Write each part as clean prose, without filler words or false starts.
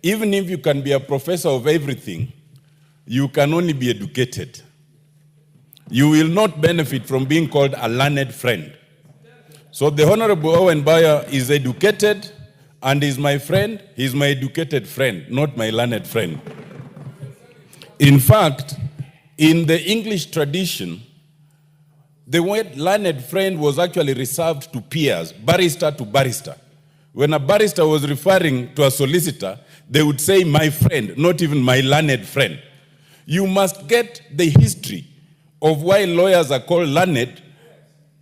even if you can be a professor of everything, you can only be educated. You will not benefit from being called a learned friend. So the Honorable Owen Baya is educated and is my friend. He's my educated friend, not my learned friend. In fact, in the English tradition, the word learned friend was actually reserved to peers, barrister to barrister. When a barrister was referring to a solicitor, they would say, my friend, not even my learned friend. You must get the history of why lawyers are called learned,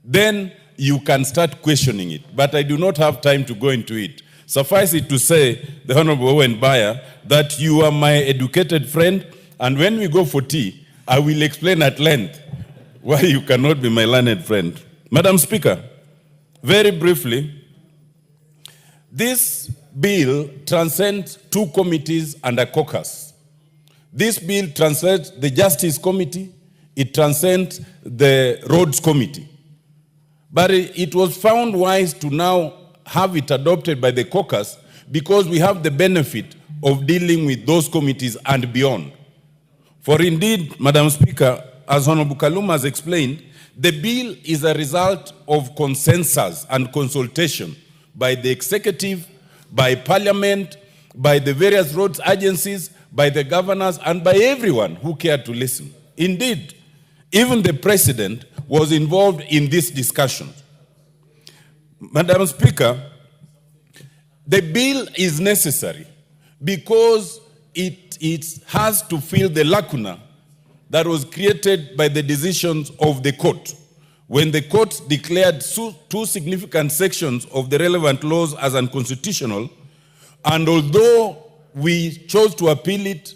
then you can start questioning it. But I do not have time to go into it. Suffice it to say, the Honorable Owen Baya, that you are my educated friend, and when we go for tea, I will explain at length why you cannot be my learned friend. Madam Speaker, very briefly, this bill transcends two committees and a caucus. This bill transcends the Justice Committee, it transcends the Roads Committee. But it was found wise to now have it adopted by the caucus because we have the benefit of dealing with those committees and beyond. For indeed, Madam Speaker, as Honorable Kaluma has explained, the bill is a result of consensus and consultation by the executive, by parliament, by the various roads agencies, by the governors, and by everyone who cared to listen. Indeed, even the president was involved in this discussion. Madam Speaker, the bill is necessary because it has to fill the lacuna that was created by the decisions of the court. When the court declared two significant sections of the relevant laws as unconstitutional, and although we chose to appeal it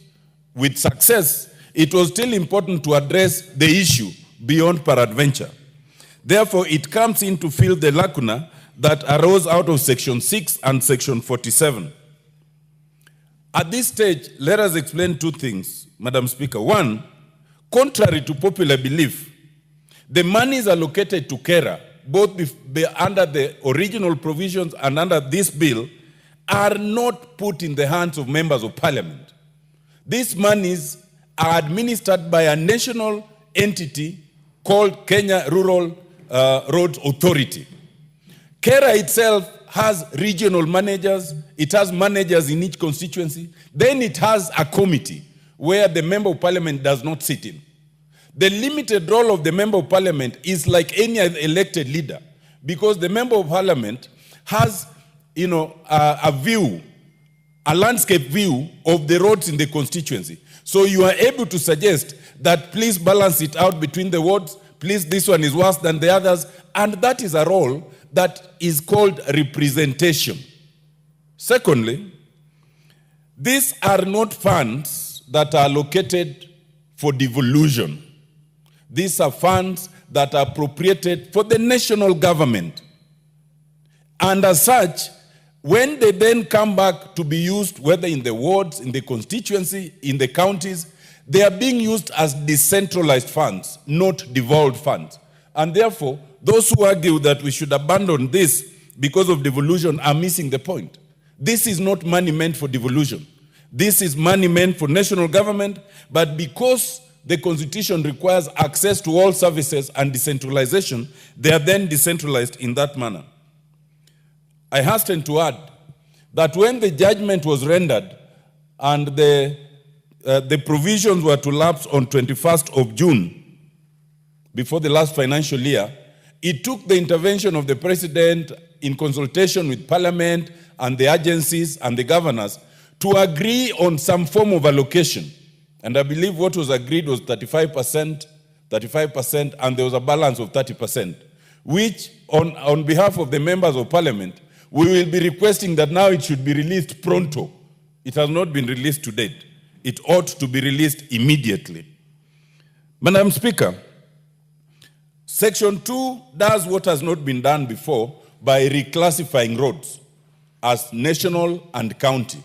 with success, it was still important to address the issue beyond peradventure. Therefore, it comes in to fill the lacuna that arose out of Section 6 and Section 47. At this stage, let us explain two things, Madam Speaker. One, contrary to popular belief, the monies allocated to KERA, both under the original provisions and under this bill, are not put in the hands of members of parliament. These monies are administered by a national entity called Kenya Rural Roads Authority. KERA itself has regional managers, it has managers in each constituency, then it has a committee where the member of parliament does not sit in. The limited role of the member of parliament is like any elected leader because the member of parliament has, a view, a landscape view of the roads in the constituency. So you are able to suggest that please balance it out between the wards, please this one is worse than the others, and that is a role that is called representation. Secondly, these are not funds that are allocated for devolution. These are funds that are appropriated for the national government. And as such, when they then come back to be used, whether in the wards, in the constituency, in the counties, they are being used as decentralized funds, not devolved funds. And therefore, those who argue that we should abandon this because of devolution are missing the point. This is not money meant for devolution. This is money meant for national government, but because the Constitution requires access to all services and decentralization, they are then decentralized in that manner. I hasten to add that when the judgment was rendered and the provisions were to lapse on 21st of June, before the last financial year, it took the intervention of the president in consultation with parliament and the agencies and the governors to agree on some form of allocation. And I believe what was agreed was 35%, and there was a balance of 30%, which on behalf of the members of parliament, we will be requesting that now it should be released pronto. It has not been released to date. It ought to be released immediately. Madam Speaker, Section 2 does what has not been done before by reclassifying roads as national and county.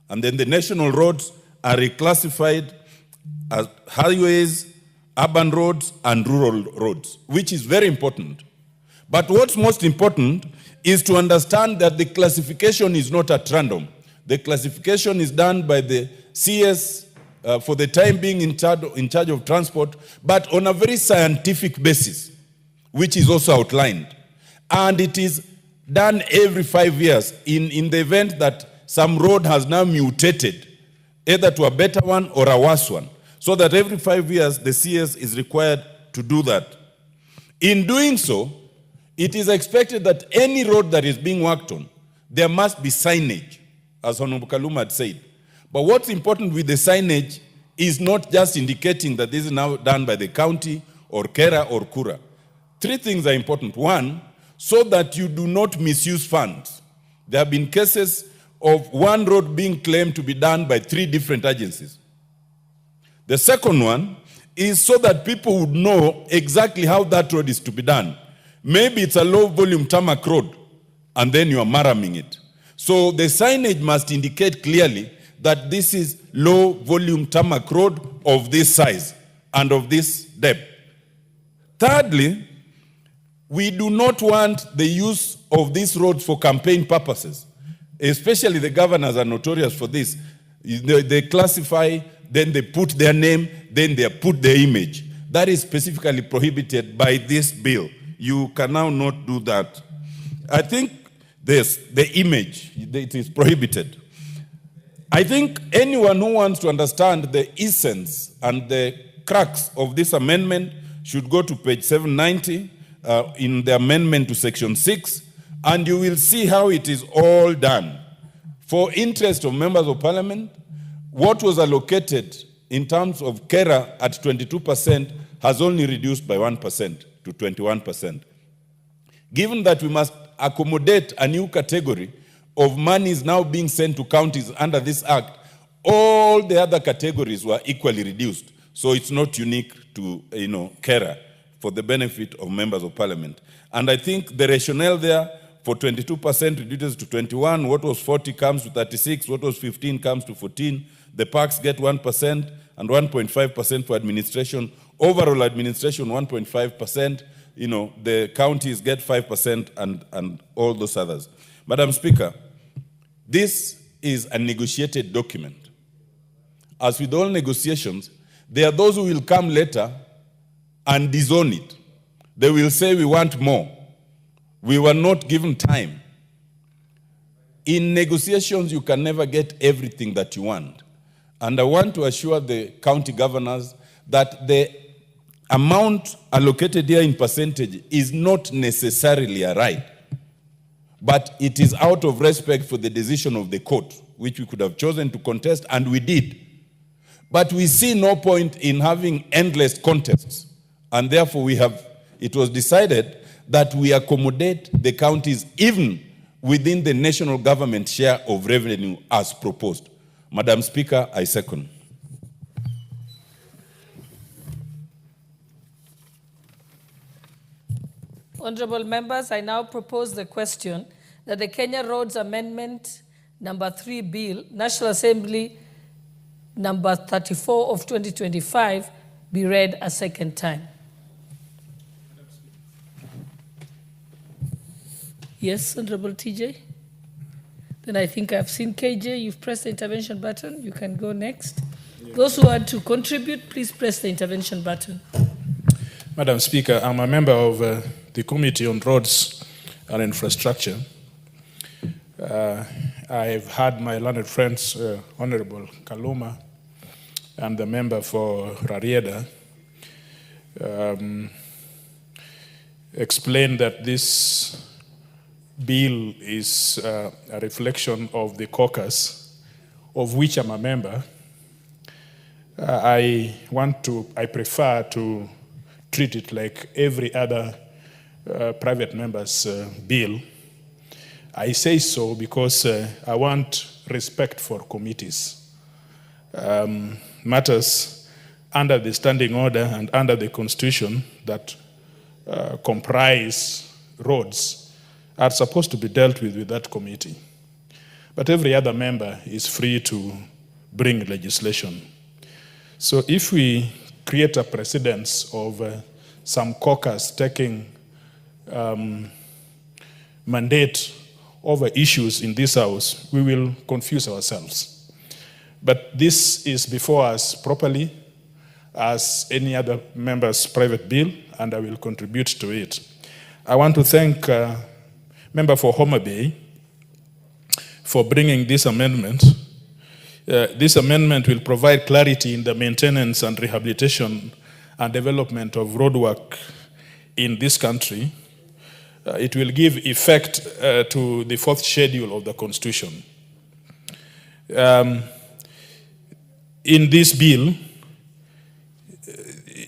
And then the national roads are reclassified as highways, urban roads, and rural roads, which is very important. But what's most important is to understand that the classification is not at random. The classification is done by the CS for the time being in charge of transport, but on a very scientific basis, which is also outlined. And it is done every 5 years in the event that some road has now mutated, either to a better one or a worse one, so that every 5 years the CS is required to do that. In doing so, it is expected that any road that is being worked on, there must be signage, as Honorable Kaluma had said. But what's important with the signage is not just indicating that this is now done by the county or Kera or Kura. 3 things are important. One, so that you do not misuse funds. There have been cases of one road being claimed to be done by 3 different agencies. The second one is so that people would know exactly how that road is to be done. Maybe it's a low-volume tarmac road, and then you are maraming it. So the signage must indicate clearly that this is low-volume tarmac road of this size and of this depth. Thirdly, we do not want the use of these roads for campaign purposes. Especially the governors are notorious for this. They classify, then they put their name, then they put their image. That is specifically prohibited by this bill. You can now not do that. I think the image, it is prohibited. I think anyone who wants to understand the essence and the crux of this amendment should go to page 790 in the amendment to section 6, and you will see how it is all done. For interest of members of parliament, what was allocated in terms of Kera at 22% has only reduced by 1% to 21%. Given that we must accommodate a new category of monies now being sent to counties under this act, all the other categories were equally reduced. So it's not unique to, Kera, for the benefit of members of parliament. And I think the rationale there for 22% reduces to 21, what was 40 comes to 36, what was 15 comes to 14. The parks get 1% and 1.5% for administration. Overall administration, 1.5%. The counties get 5% and all those others. Madam Speaker, this is a negotiated document. As with all negotiations, there are those who will come later and disown it. They will say, we want more. We were not given time. In negotiations, you can never get everything that you want. And I want to assure the county governors that the amount allocated here in percentage is not necessarily a right, but it is out of respect for the decision of the court, which we could have chosen to contest, and we did. But we see no point in having endless contests, and therefore it was decided that we accommodate the counties even within the national government share of revenue as proposed. Madam Speaker, I second. Honorable members, I now propose the question that the Kenya Roads Amendment number 3 Bill, National Assembly number 34 of 2025, be read a second time. Yes, Honorable TJ. Then I think I've seen KJ. You've pressed the intervention button. You can go next. Yeah. Those who want to contribute, please press the intervention button. Madam Speaker, I'm a member of the Committee on Roads and Infrastructure. I've had my learned friends, Honorable Kaluma, and the member for Rarieda, explain that this bill is a reflection of the caucus, of which I'm a member. I prefer to treat it like every other private member's bill. I say so because I want respect for committees. Matters under the standing order and under the Constitution that comprise roads are supposed to be dealt with that committee. But every other member is free to bring legislation. So if we create a precedence of some caucus taking mandate over issues in this House, we will confuse ourselves. But this is before us properly as any other member's private bill, and I will contribute to it. I want to thank Member for Homa Bay for bringing this amendment. This amendment will provide clarity in the maintenance and rehabilitation and development of roadwork in this country. It will give effect to the 4th schedule of the Constitution. In this bill,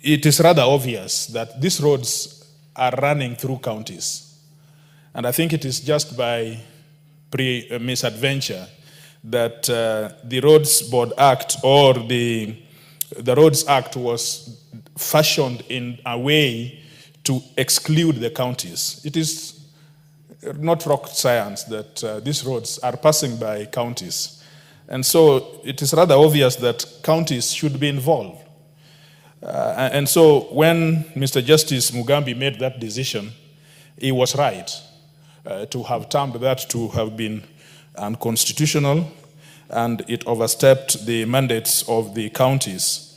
it is rather obvious that these roads are running through counties. And I think it is just by misadventure that the Roads Board Act or the Roads Act was fashioned in a way to exclude the counties. It is not rocket science that these roads are passing by counties. And so it is rather obvious that counties should be involved. And so when Mr. Justice Mugambi made that decision, he was right to have termed that to have been unconstitutional, and it overstepped the mandates of the counties.